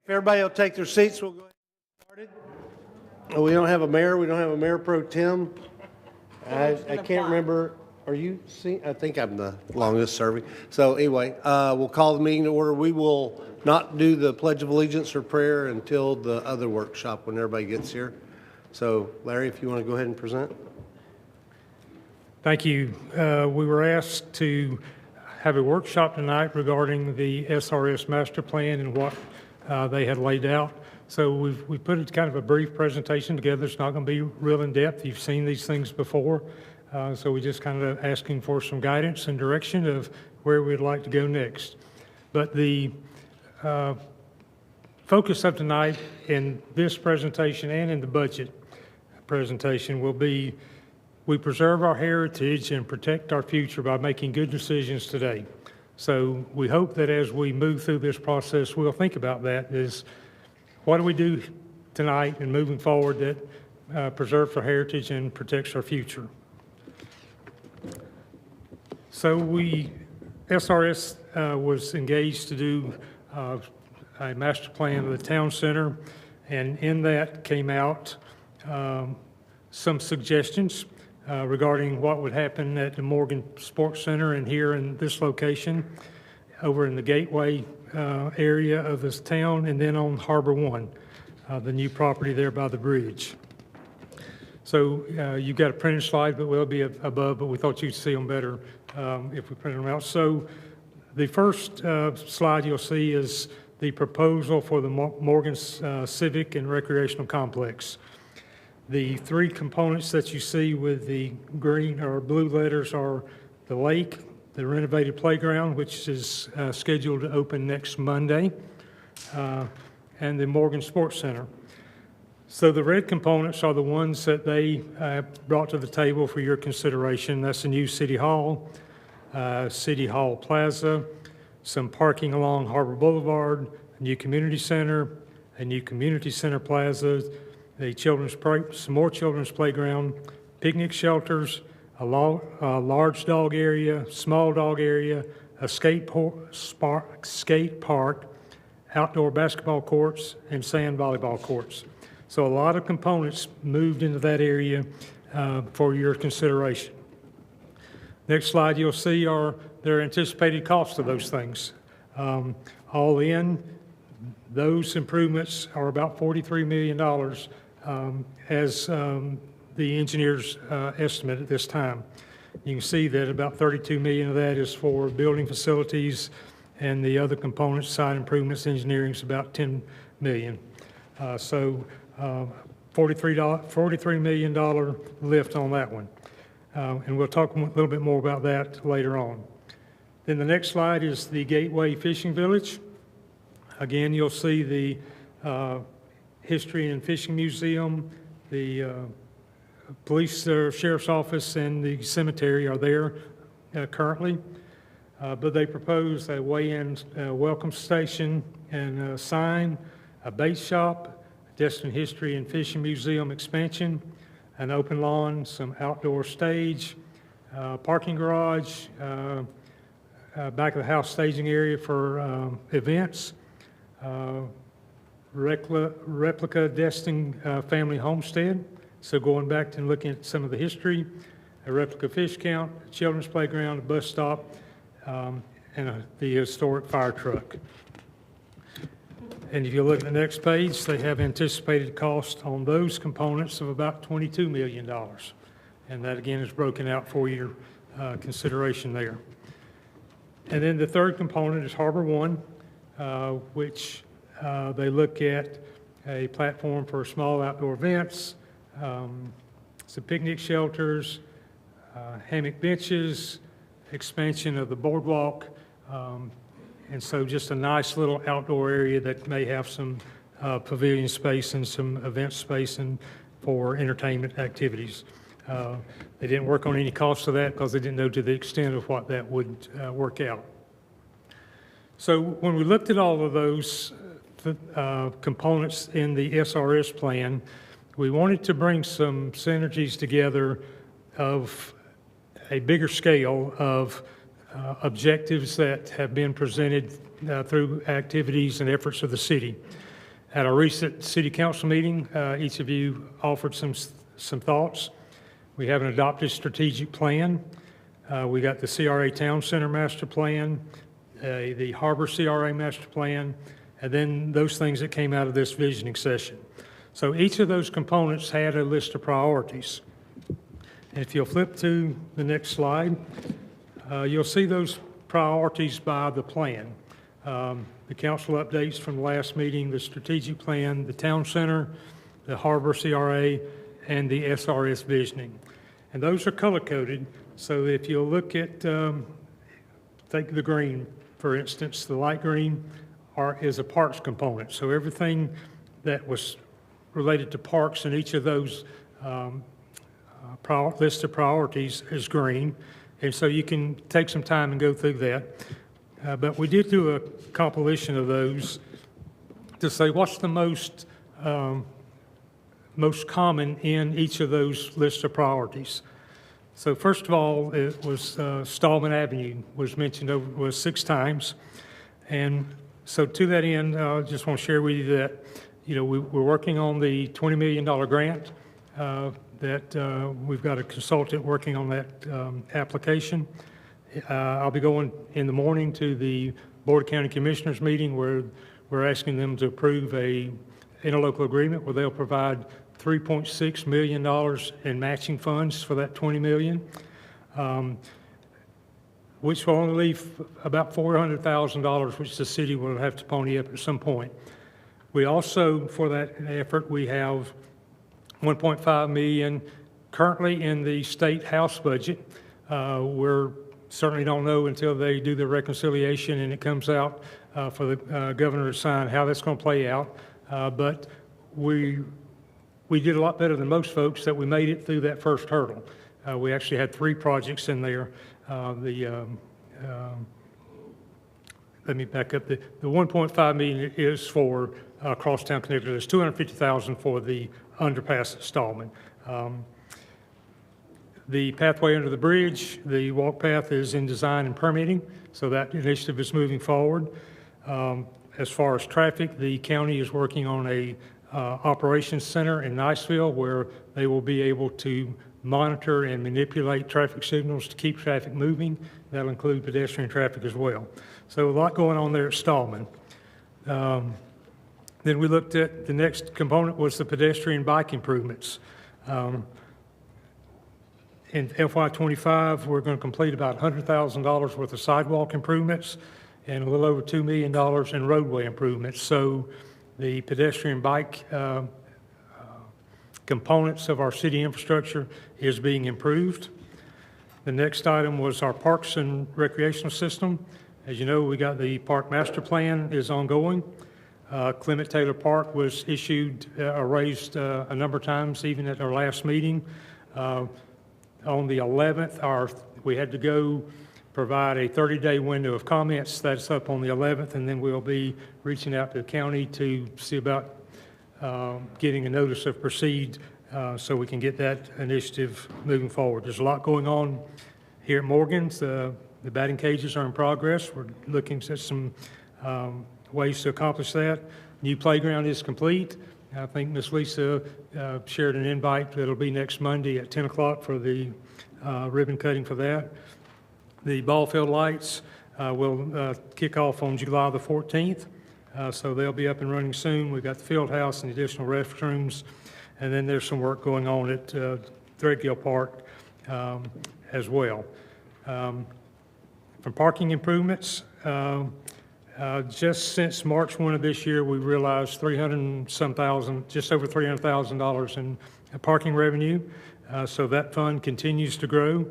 If everybody will take their seats, we'll go ahead and get started. We don't have a mayor. We don't have a mayor pro tem. I can't remember. Are you seeing? I think I'm the longest serving. So anyway, we'll call the meeting to order. We will not do the Pledge of Allegiance or prayer until the other workshop when everybody gets here. So Larry, if you want to go ahead and present. Thank you. We were asked to have a workshop tonight regarding the SRS master plan and what they had laid out. So we've put kind of a brief presentation together. It's not going to be real in depth. You've seen these things before. So we're just kind of asking for some guidance and direction of where we'd like to go next. But the focus of tonight in this presentation and in the budget presentation will be we preserve our heritage and protect our future by making good decisions today. So we hope that as we move through this process, we'll think about that is what do we do tonight and moving forward that preserves our heritage and protects our future. So SRS was engaged to do a master plan of the town center, and in that came out some suggestions regarding what would happen at the Morgan Sports Center and here in this location, over in the Gateway area of this town, and then on Harbor One, the new property there by the bridge. So you've got a printed slide, but will be above, but we thought you'd see them better if we print them out. So the first slide you'll see is the proposal for the Morgan Civic and Recreational Complex. The three components that you see with the green or blue letters are the lake, the renovated playground, which is scheduled to open next Monday, and the Morgan Sports Center. So the red components are the ones that they brought to the table for your consideration. That's the new City Hall Plaza, some parking along Harbor Boulevard, a new community center, a new community center plaza, some more children's playground, picnic shelters, a large dog area, small dog area, a skate park, outdoor basketball courts, and sand volleyball courts. So a lot of components moved into that area for your consideration. Next slide you'll see are their anticipated costs of those things. All in, those improvements are about $43 million as the engineer's estimate at this time. You can see that about $32 million of that is for building facilities, and the other components, site improvements, engineering is about $10 million. So $43 million lift on that one. And we'll talk a little bit more about that later on. Then the next slide is the Gateway Fishing Village. Again, you'll see the History and Fishing Museum, the police sheriff's office, and the cemetery are there currently. But they propose a weigh-in welcome station and a sign, a bait shop, Destin History and Fishing Museum expansion, an open lawn, some outdoor stage, parking garage, back of the house staging area for events, replica Destin family homestead. So going back and looking at some of the history, a replica fish count, a children's playground, a bus stop, and the historic fire truck. And if you look at the next page, they have anticipated cost on those components of about $22 million. And that again is broken out for your consideration there. And then the third component is Harbor One, which they look at a platform for small outdoor events, some picnic shelters, hammock benches, expansion of the boardwalk, and so just a nice little outdoor area that may have some pavilion space and some event space and for entertainment activities. They didn't work on any cost of that because they didn't know to the extent of what that would work out. So when we looked at all of those components in the SRS plan, we wanted to bring some synergies together of a bigger scale of objectives that have been presented through activities and efforts of the city. At our recent city council meeting, each of you offered some thoughts. We have an adopted strategic plan. We got the CRA Town Center Master Plan, the Harbor CRA Master Plan, and then those things that came out of this visioning session. So each of those components had a list of priorities. And if you'll flip to the next slide, you'll see those priorities by the plan. The council updates from the last meeting, the strategic plan, the town center, the harbor CRA, and the SRS visioning. And those are color-coded, so if you'll look at, take the green, for instance, the light green is a parks component. So everything that was related to parks in each of those list of priorities is green. And so you can take some time and go through that. But we did do a compilation of those to say what's the most common in each of those lists of priorities. So first of all, it was Stallman Avenue was mentioned over 6 times. And so to that end, I just want to share with you that, we're working on the $20 million grant that we've got a consultant working on that application. I'll be going in the morning to the Board of County Commissioners meeting where we're asking them to approve a interlocal agreement where they'll provide $3.6 million in matching funds for that $20 million, which will only leave about $400,000, which the city will have to pony up at some point. We also, for that effort, we have $1.5 million currently in the state house budget. We're certainly don't know until they do the reconciliation and it comes out for the governor to sign how that's going to play out. But we did a lot better than most folks that we made it through that first hurdle. We actually had 3 projects in there. Let me back up. The $1.5 million is for Crosstown Connector. There's $250,000 for the underpass at Stallman. The pathway under the bridge, the walk path is in design and permitting, so that initiative is moving forward. As far as traffic, the county is working on a operations center in Niceville where they will be able to monitor and manipulate traffic signals to keep traffic moving. That'll include pedestrian traffic as well. So a lot going on there at Stallman. Then we looked at the next component was the pedestrian bike improvements. In FY25, we're going to complete about $100,000 worth of sidewalk improvements and a little over $2 million in roadway improvements. So the pedestrian bike components of our city infrastructure is being improved. The next item was our parks and recreational system. As you know, we got the park master plan is ongoing. Clement Taylor Park was issued, raised a number of times, even at our last meeting. On the 11th, we had to go provide a 30-day window of comments. That's up on the 11th, and then we'll be reaching out to the county to see about getting a notice of proceed so we can get that initiative moving forward. There's a lot going on here at Morgan's. The batting cages are in progress. We're looking at some ways to accomplish that. New playground is complete. I think Ms. Lisa shared an invite that'll be next Monday at 10 o'clock for the ribbon cutting for that. The ball field lights will kick off on July the 14th, so they'll be up and running soon. We've got the field house and additional restrooms, and then there's some work going on at Threadgill Park as well. From parking improvements, just since March 1 of this year, we realized just over $300,000 in parking revenue. So that fund continues to grow.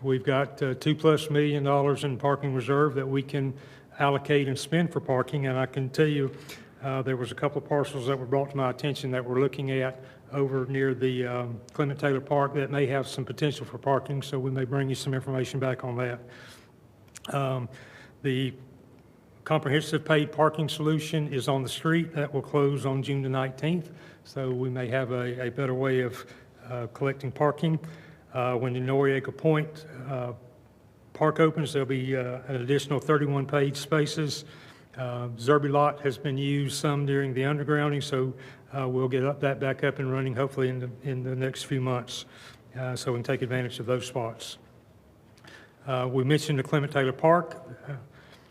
We've got $2+ million in parking reserve that we can allocate and spend for parking. And I can tell you, there was a couple of parcels that were brought to my attention that we're looking at over near the Clement Taylor Park that may have some potential for parking. So we may bring you some information back on that. The comprehensive paid parking solution is on the street. That will close on June the 19th. So we may have a better way of collecting parking. When the Noriega Point Park opens, there'll be an additional 31 paid spaces. Zerby lot has been used some during the undergrounding, so we'll get that back up and running hopefully in the next few months, so we can take advantage of those spots. We mentioned the Clement Taylor Park,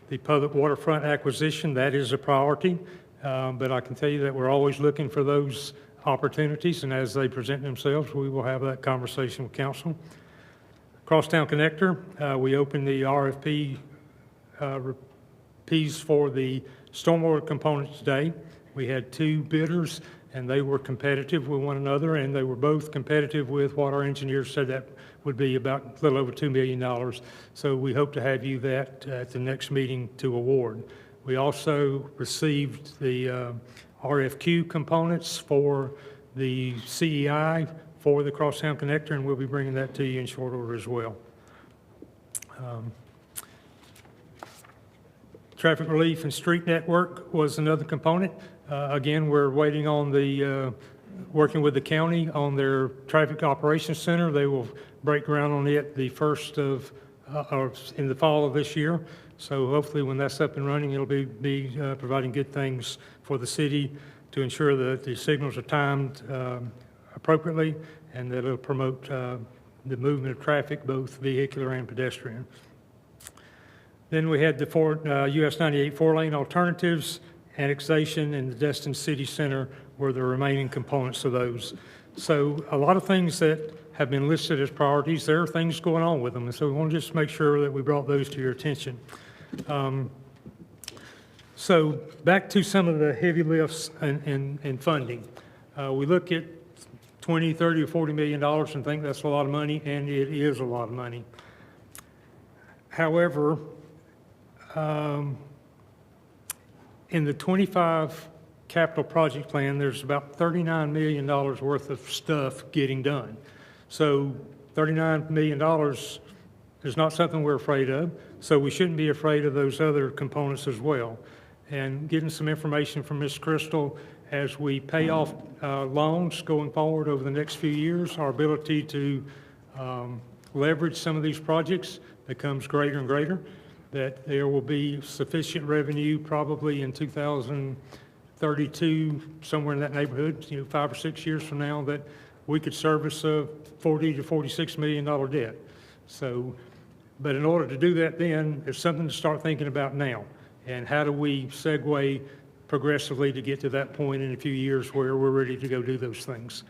the public waterfront acquisition. That is a priority, but I can tell you that we're always looking for those opportunities, and as they present themselves, we will have that conversation with council. Crosstown Connector, we opened the RFP piece for the stormwater component today. We had 2 bidders, and they were competitive with one another, and they were both competitive with what our engineers said that would be about a little over $2 million. So we hope to have you that at the next meeting to award. We also received the RFQ components for the CEI for the Crosstown Connector, and we'll be bringing that to you in short order as well. Traffic relief and street network was another component. Again, we're waiting on the, working with the county on their traffic operations center. They will break ground on it the first of, or in the fall of this year. So hopefully when that's up and running, it'll be providing good things for the city to ensure that the signals are timed appropriately and that it'll promote the movement of traffic, both vehicular and pedestrian. Then we had the US 98 4-lane alternatives, annexation, and the Destin City Center were the remaining components of those. So a lot of things that have been listed as priorities, there are things going on with them, and so we want to just make sure that we brought those to your attention. So back to some of the heavy lifts and funding. We look at 20, 30, or $40 million and think that's a lot of money, and it is a lot of money. However, in the 25 capital project plan, there's about $39 million worth of stuff getting done. So $39 million is not something we're afraid of, so we shouldn't be afraid of those other components as well. And getting some information from Ms. Crystal as we pay off loans going forward over the next few years, our ability to leverage some of these projects becomes greater and greater, that there will be sufficient revenue probably in 2032, somewhere in that neighborhood, 5 or 6 years from now, that we could service a $40 to $46 million debt. So, but in order to do that then, it's something to start thinking about now. And how do we segue progressively to get to that point in a few years where we're ready to go do those things?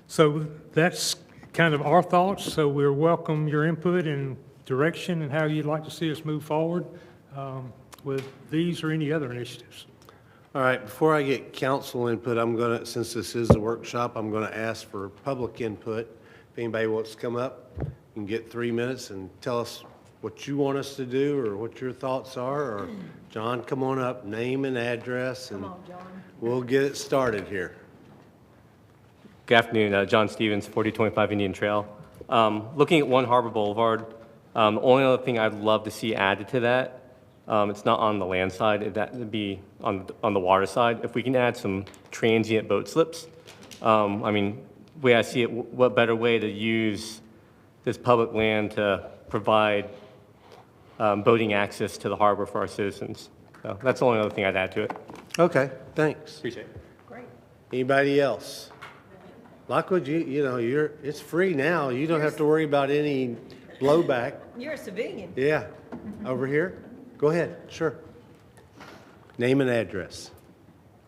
So that's kind of our thoughts. So we welcome your input and direction and how you'd like to see us move forward with these or any other initiatives. All right, before I get council input, I'm gonna, since this is a workshop, I'm gonna ask for public input. If anybody wants to come up, you can get 3 minutes and tell us what you want us to do or what your thoughts are, or John, come on up, name and address, and we'll get it started here. Good afternoon, John Stevens, 4025 Indian Trail. Looking at One Harbor Boulevard, the only other thing I'd love to see added to that, it's not on the land side, that would be on the water side. If we can add some transient boat slips, I mean, the way I see it, what better way to use this public land to provide boating access to the harbor for our citizens. So that's the only other thing I'd add to it. Okay, thanks. Appreciate it. Great. Anybody else? Lockwood, it's free now. You don't have to worry about any blowback. You're a civilian. Yeah, over here. Go ahead, sure. Name and address.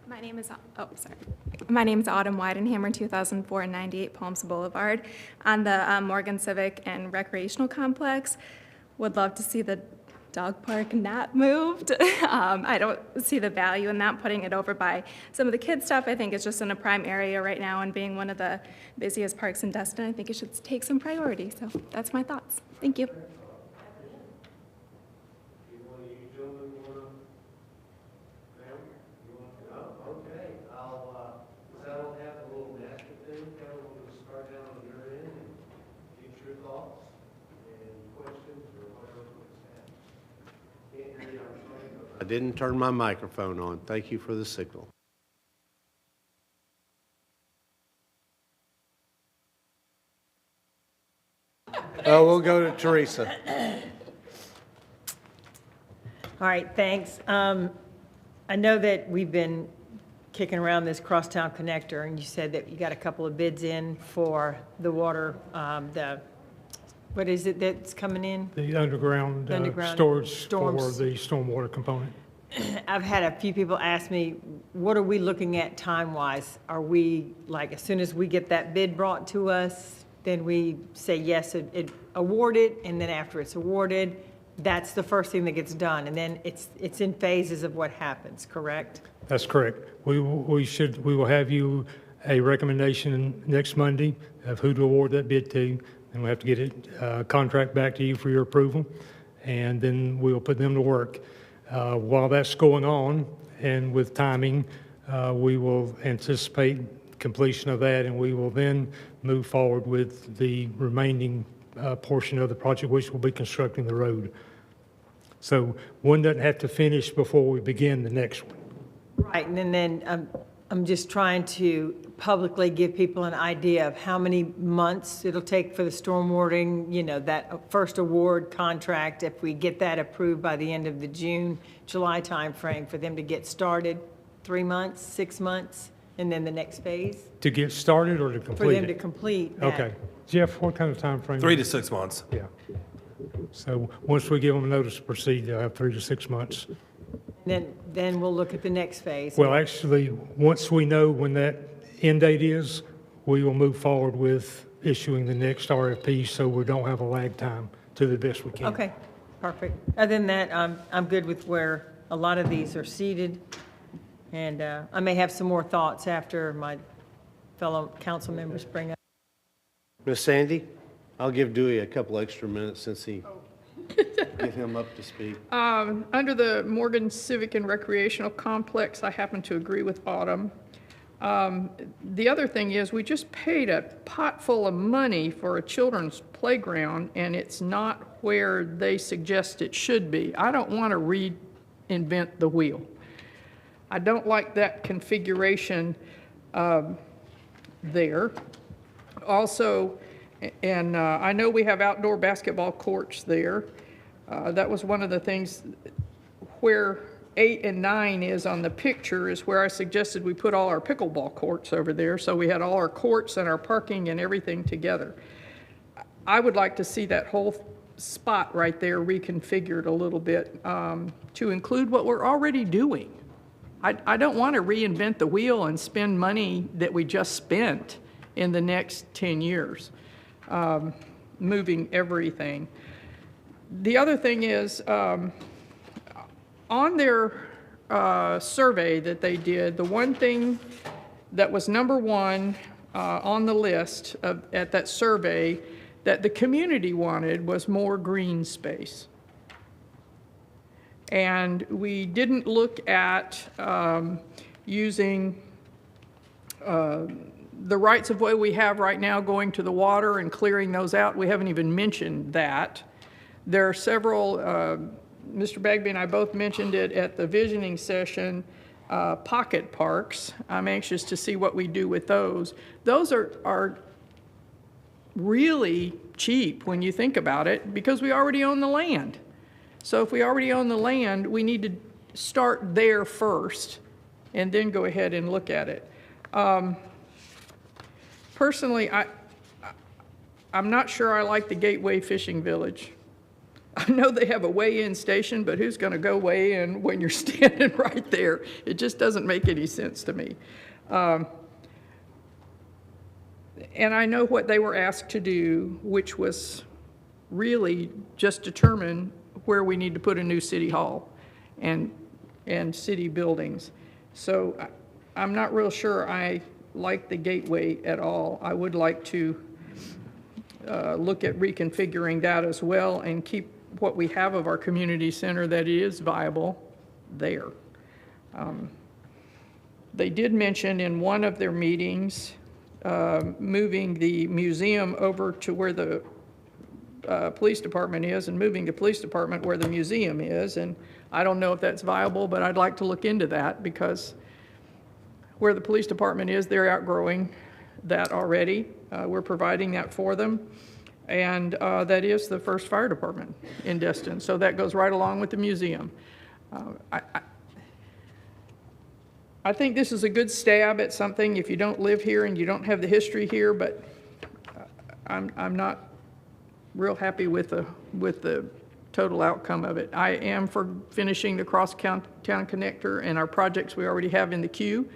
My name is Autumn Weidenhammer, 2004 98 Palms Boulevard, on the Morgan Civic and Recreational Complex. Would love to see the dog park not moved. I don't see the value in that, putting it over by some of the kids' stuff. I think it's just in a prime area right now, and being one of the busiest parks in Destin, I think it should take some priority. So that's my thoughts. Thank you. I didn't turn my microphone on. Thank you for the signal. Oh, we'll go to Teresa. All right, thanks. I know that we've been kicking around this crosstown connector, and you said that you got a couple of bids in for the water, what is it that's coming in? The underground storage for storms. the stormwater component. I've had a few people ask me, what are we looking at time-wise? Are we, like, as soon as we get that bid brought to us, then we say, yes, it awarded, and then after it's awarded, that's the first thing that gets done, and then it's in phases of what happens, correct? That's correct. We will have you a recommendation next Monday of who to award that bid to, and we'll have to get it, contract back to you for your approval, and then we'll put them to work. While that's going on, and with timing, we will anticipate completion of that, and we will then move forward with the remaining portion of the project, which will be constructing the road. So one doesn't have to finish before we begin the next one. Right, and then I'm just trying to publicly give people an idea of how many months it'll take for the stormwatering, you know, that first award contract, if we get that approved by the end of the June, July timeframe, for them to get started, 3 months, 6 months, and then the next phase? To get started or to complete For them to it? complete that. Okay. Jeff, what kind of time frame? 3 to 6 months. Yeah. So once we give them a notice to proceed, they'll have 3 to 6 months. Then we'll look at the next phase. Well, actually, once we know when that end date is, we will move forward with issuing the next RFP, so we don't have a lag time to the best we can. Okay, perfect. Other than that, I'm good with where a lot of these are seated. And I may have some more thoughts after my fellow council members bring up. Miss Sandy, I'll give Dewey a couple extra minutes since he, get him up to speed. Under the Morgan Civic and Recreational Complex, I happen to agree with Autumn. The other thing is, we just paid a pot full of money for a children's playground, and it's not where they suggest it should be. I don't want to reinvent the wheel. I don't like that configuration there. Also, and I know we have outdoor basketball courts there. That was one of the things where 8 and 9 is on the picture, is where I suggested we put all our pickleball courts over there, so we had all our courts and our parking and everything together. I would like to see that whole spot right there reconfigured a little bit to include what we're already doing. I don't want to reinvent the wheel and spend money that we just spent in the next 10 years, moving everything. The other thing is, on their survey that they did, the one thing that was number one on the list at that survey that the community wanted was more green space. And we didn't look at using the rights of way we have right now going to the water and clearing those out. We haven't even mentioned that. There are several, Mr. Bagby and I both mentioned it at the visioning session, pocket parks. I'm anxious to see what we do with those. Those are really cheap when you think about it, because we already own the land. So if we already own the land, we need to start there first and then go ahead and look at it. Personally, I'm not sure I like the Gateway Fishing Village. I know they have a weigh-in station, but who's going to go weigh in when you're standing right there? It just doesn't make any sense to me. And I know what they were asked to do, which was really just determine where we need to put a new city hall and city buildings. So I'm not real sure I like the Gateway at all. I would like to look at reconfiguring that as well and keep what we have of our community center that is viable there. They did mention in one of their meetings moving the museum over to where the police department is, and moving the police department where the museum is. And I don't know if that's viable, but I'd like to look into that, because where the police department is, they're outgrowing that already. We're providing that for them. And that is the first fire department in Destin. So that goes right along with the museum. I think this is a good stab at something if you don't live here and you don't have the history here, but I'm not real happy with the total outcome of it. I am for finishing the cross-town connector and our projects we already have in the queue.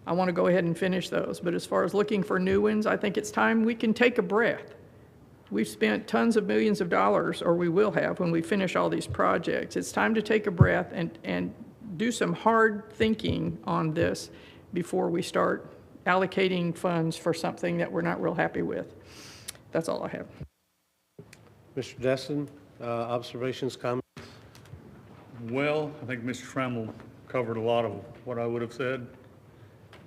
I want to go ahead and finish those, but as far as looking for new ones, I think it's time we can take a breath. We've spent tons of millions of dollars, or we will have when we finish all these projects. It's time to take a breath and do some hard thinking on this before we start allocating funds for something that we're not real happy with. That's all I have. Mr. Destin, observations, comments? Well, I think Mr. Trammell covered a lot of what I would have said.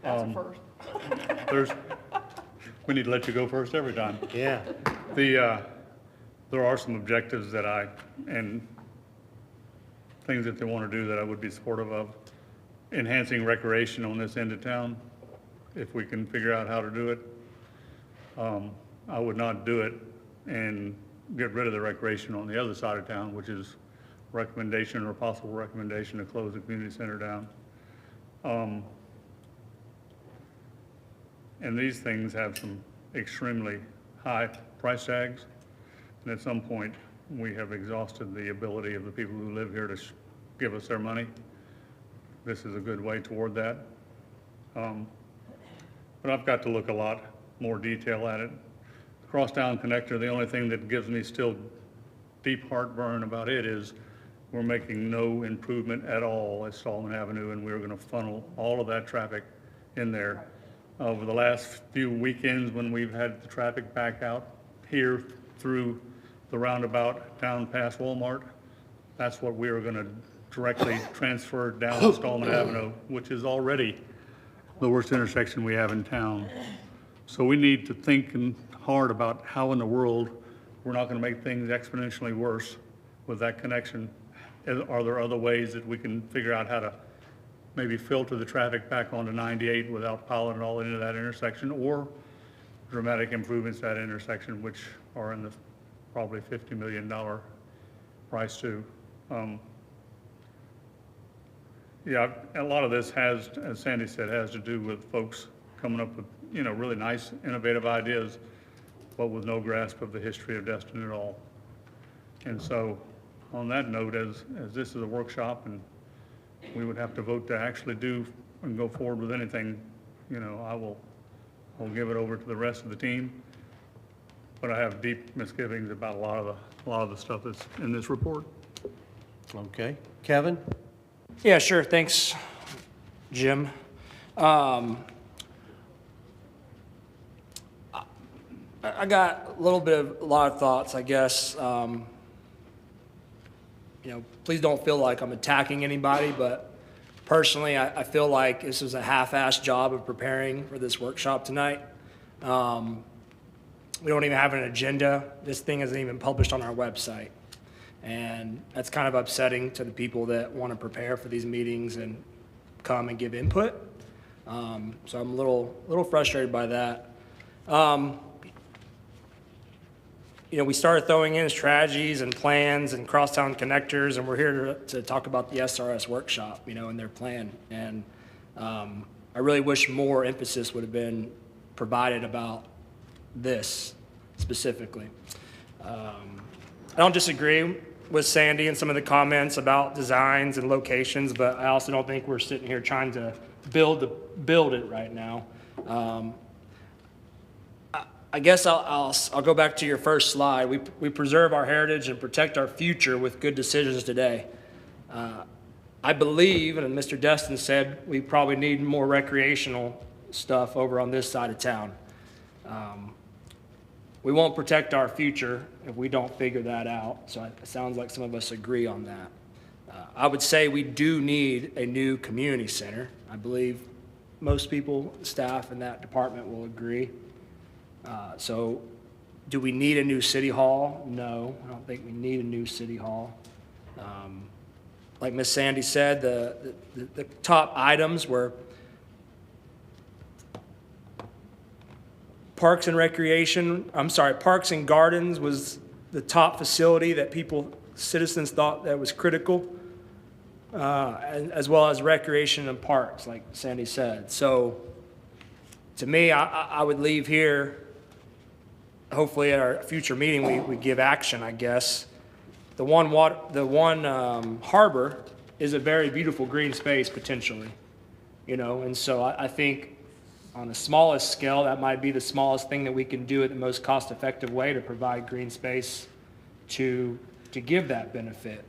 That's a first. We need to let you go first every time. Yeah. There are some objectives and things that they want to do that I would be supportive of. Enhancing recreation on this end of town, if we can figure out how to do it. I would not do it and get rid of the recreation on the other side of town, which is recommendation or possible recommendation to close the community center down. And these things have some extremely high price tags. And at some point, we have exhausted the ability of the people who live here to give us their money. This is a good way toward that. But I've got to look a lot more detail at it. Crosstown connector, the only thing that gives me still deep heartburn about it is we're making no improvement at all at Stallman Avenue, and we're going to funnel all of that traffic in there. Over the last few weekends when we've had the traffic back out here through the roundabout down past Walmart, that's what we are going to directly transfer down to Stallman Avenue, which is already the worst intersection we have in town. So we need to think hard about how in the world we're not going to make things exponentially worse with that connection. Are there other ways that we can figure out how to maybe filter the traffic back onto 98 without piling it all into that intersection, or dramatic improvements at that intersection, which are in the probably $50 million price too. Yeah, a lot of this has, as Sandy said, has to do with folks coming up with, really nice, innovative ideas, but with no grasp of the history of Destin at all. And so, on that note, as this is a workshop and we would have to vote to actually do and go forward with anything, I'll give it over to the rest of the team. But I have deep misgivings about a lot of the stuff that's in this report. Okay. Kevin? Yeah, sure. Thanks, Jim. I got a lot of thoughts, I guess. Please don't feel like I'm attacking anybody, but personally, I feel like this was a half-assed job of preparing for this workshop tonight. We don't even have an agenda. This thing isn't even published on our website. And that's kind of upsetting to the people that want to prepare for these meetings and come and give input. So I'm a little frustrated by that. We started throwing in strategies and plans and crosstown connectors, and we're here to talk about the SRS Workshop, and their plan. And I really wish more emphasis would have been provided about this specifically. I don't disagree with Sandy and some of the comments about designs and locations, but I also don't think we're sitting here trying to build it right now. I guess I'll go back to your first slide. We preserve our heritage and protect our future with good decisions today. I believe, and Mr. Destin said, we probably need more recreational stuff over on this side of town. We won't protect our future if we don't figure that out. So it sounds like some of us agree on that. I would say we do need a new community center. I believe most people, staff in that department will agree. So do we need a new city hall? No, I don't think we need a new city hall. Like Miss Sandy said, the top items were Parks and Gardens was the top facility that citizens thought that was critical. as well as recreation and parks, like Sandy said. So to me, I would leave here, hopefully at our future meeting, we give action, I guess. The one harbor is a very beautiful green space potentially, and so I think on the smallest scale, that might be the smallest thing that we can do at the most cost-effective way to provide green space to give that benefit.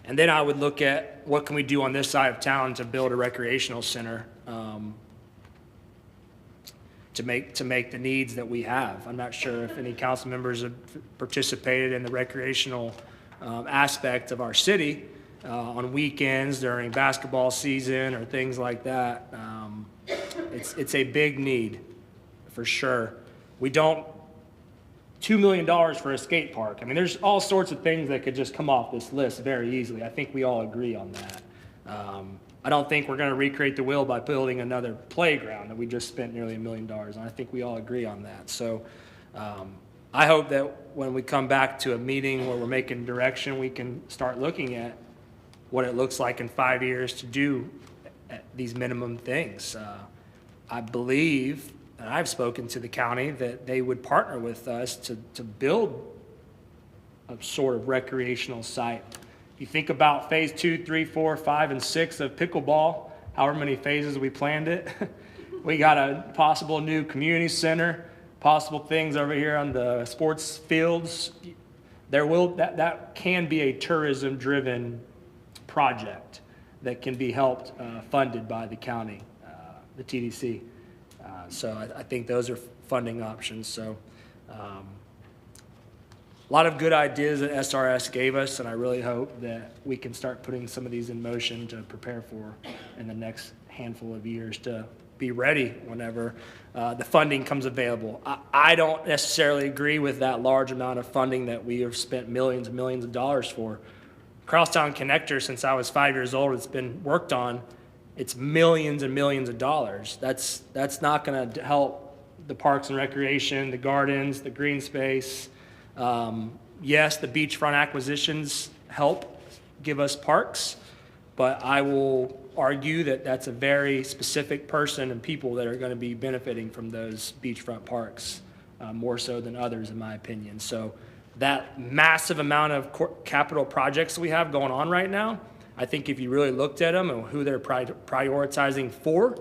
And then I would look at what can we do on this side of town to build a recreational center to make the needs that we have. I'm not sure if any council members have participated in the recreational aspect of our city on weekends during basketball season or things like that. It's a big need for sure. We don't $2 million for a skate park. I mean, there's all sorts of things that could just come off this list very easily. I think we all agree on that. I don't think we're going to recreate the wheel by building another playground that we just spent nearly $1 million on. I think we all agree on that. So I hope that when we come back to a meeting where we're making direction, we can start looking at what it looks like in 5 years to do these minimum things. I believe, and I've spoken to the county, that they would partner with us to build a sort of recreational site. If you think about phase 2, 3, 4, 5, and 6 of pickleball, however many phases we planned it, we got a possible new community center, possible things over here on the sports fields. That can be a tourism-driven project that can be helped funded by the county, the TDC. So I think those are funding options. So a lot of good ideas that SRS gave us, and I really hope that we can start putting some of these in motion to prepare for in the next handful of years to be ready whenever the funding comes available. I don't necessarily agree with that large amount of funding that we have spent millions and millions of dollars for. Crosstown Connector, since I was 5 years old, it's been worked on. It's millions and millions of dollars. That's not going to help the parks and recreation, the gardens, the green space. Yes, the beachfront acquisitions help give us parks, but I will argue that that's a very specific person and people that are going to be benefiting from those beachfront parks, more so than others, in my opinion. So that massive amount of capital projects we have going on right now, I think if you really looked at them and who they're prioritizing for,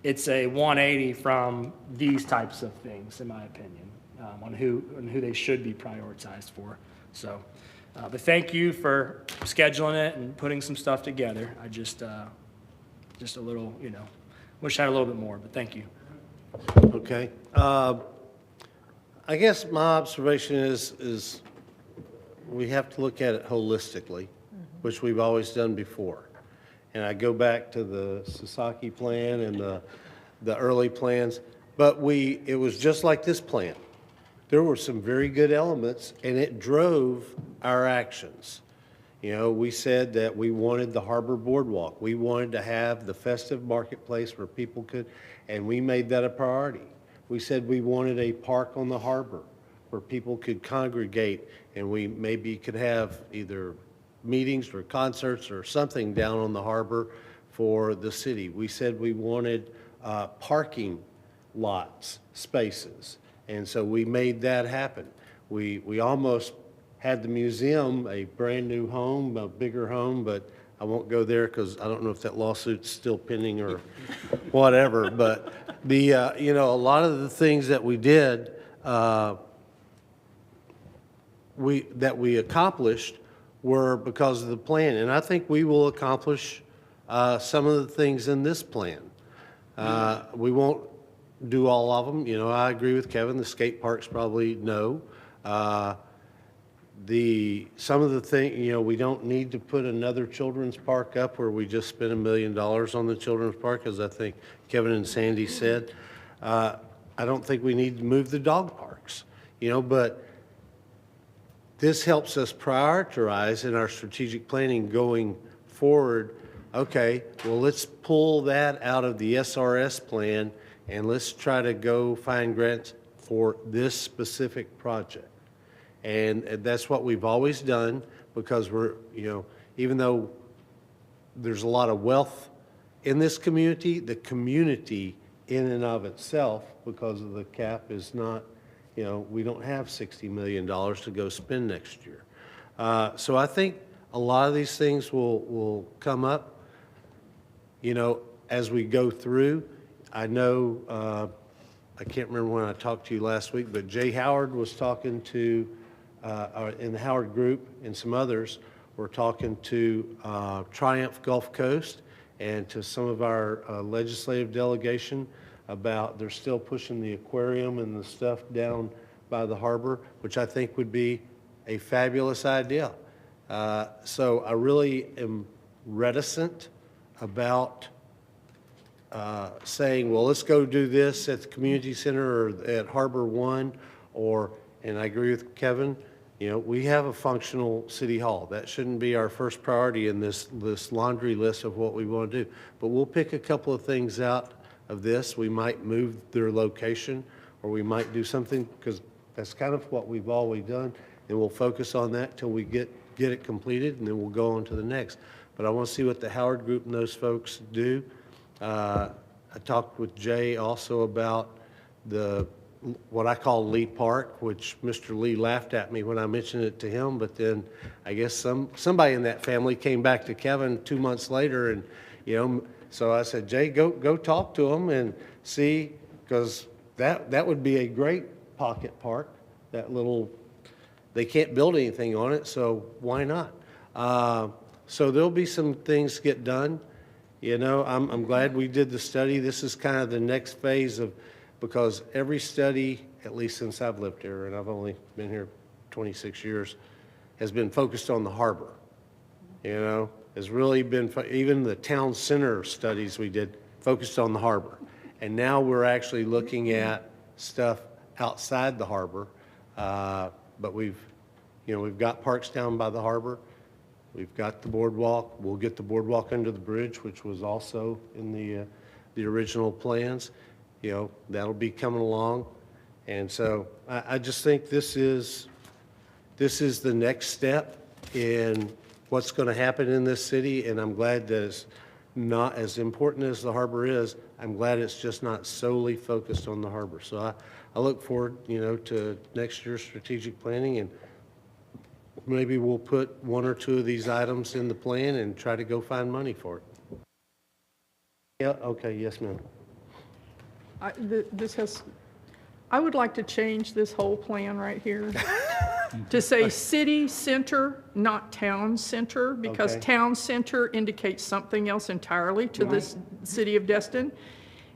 it's a 180 from these types of things, in my opinion, on who they should be prioritized for. So, but thank you for scheduling it and putting some stuff together. I just a little, wish I had a little bit more, but thank you. Okay. I guess my observation is we have to look at it holistically, which we've always done before. And I go back to the Sasaki plan and the early plans, but it was just like this plan. There were some very good elements, and it drove our actions. We said that we wanted the harbor boardwalk. We wanted to have the festive marketplace where people could, and we made that a priority. We said we wanted a park on the harbor where people could congregate, and we maybe could have either meetings or concerts or something down on the harbor for the city. We said we wanted parking lots, spaces, and so we made that happen. We almost had the museum a brand new home, a bigger home, but I won't go there because I don't know if that lawsuit's still pending or whatever. But a lot of the things that we did, that we accomplished were because of the plan. And I think we will accomplish some of the things in this plan. We won't do all of them. I agree with Kevin. The skate parks probably no. Some of the things, we don't need to put another children's park up where we just spent $1 million on the children's park, as I think Kevin and Sandy said. I don't think we need to move the dog parks, but this helps us prioritize in our strategic planning going forward. Okay, well, let's pull that out of the SRS plan and let's try to go find grants for this specific project. And that's what we've always done because we're, even though there's a lot of wealth in this community, the community in and of itself, because of the cap, is not, we don't have $60 million to go spend next year. So I think a lot of these things will come up, as we go through. I know, I can't remember when I talked to you last week, but Jay Howard was talking to, in the Howard Group and some others, were talking to Triumph Gulf Coast and to some of our legislative delegation about they're still pushing the aquarium and the stuff down by the harbor, which I think would be a fabulous idea. So I really am reticent about saying, well, let's go do this at the community center or at Harbor One, and I agree with Kevin, we have a functional city hall. That shouldn't be our first priority in this laundry list of what we want to do. But we'll pick a couple of things out of this. We might move their location, or we might do something, because that's kind of what we've always done, and we'll focus on that till we get it completed, and then we'll go on to the next. But I want to see what the Howard Group and those folks do. I talked with Jay also about what I call Lee Park, which Mr. Lee laughed at me when I mentioned it to him, but then I guess somebody in that family came back to Kevin 2 months later, and so I said, Jay, go talk to him and see, because that would be a great pocket park. That little, they can't build anything on it, so why not? So there'll be some things get done. I'm glad we did the study. This is kind of the next phase because every study, at least since I've lived here, and I've only been here 26 years, has been focused on the harbor. Has really been, even the town center studies we did focused on the harbor. And now we're actually looking at stuff outside the harbor. But we've got parks down by the harbor. We've got the boardwalk. We'll get the boardwalk under the bridge, which was also in the original plans. That'll be coming along. And so I just think this is the next step in what's going to happen in this city, and I'm glad that it's not as important as the harbor is. I'm glad it's just not solely focused on the harbor. So I look forward, to next year's strategic planning, and maybe we'll put one or two of these items in the plan and try to go find money for it. Yeah, okay, yes, ma'am. I would like to change this whole plan right here to say city center, not town center, because Okay. town center indicates something else entirely to this city of Destin.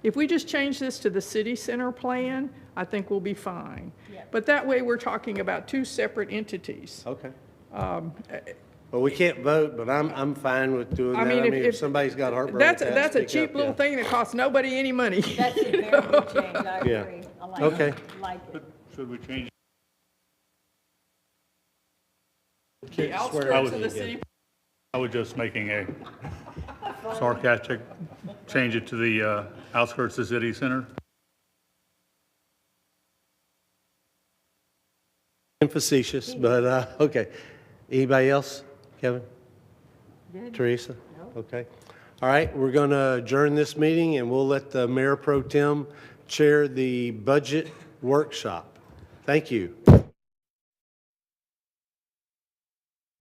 If we just change this to the city center plan, I think we'll be fine. But that way, we're talking about two separate entities. Okay. Well, we can't vote, but I'm fine with doing that. I mean, if somebody's got heartburn with that, That's a speak cheap up, little yeah. thing that costs nobody any money. That's a very good change, I Yeah. agree. I like Okay. it. I like it. Should we change? The outskirts of the city. I was just making a sarcastic, change it to the outskirts of the city center. And facetious, but, okay. Anybody else? Kevin? Teresa? Okay. All right, we're going to adjourn this meeting, and we'll let the Mayor Pro Tem chair the budget workshop. Thank you.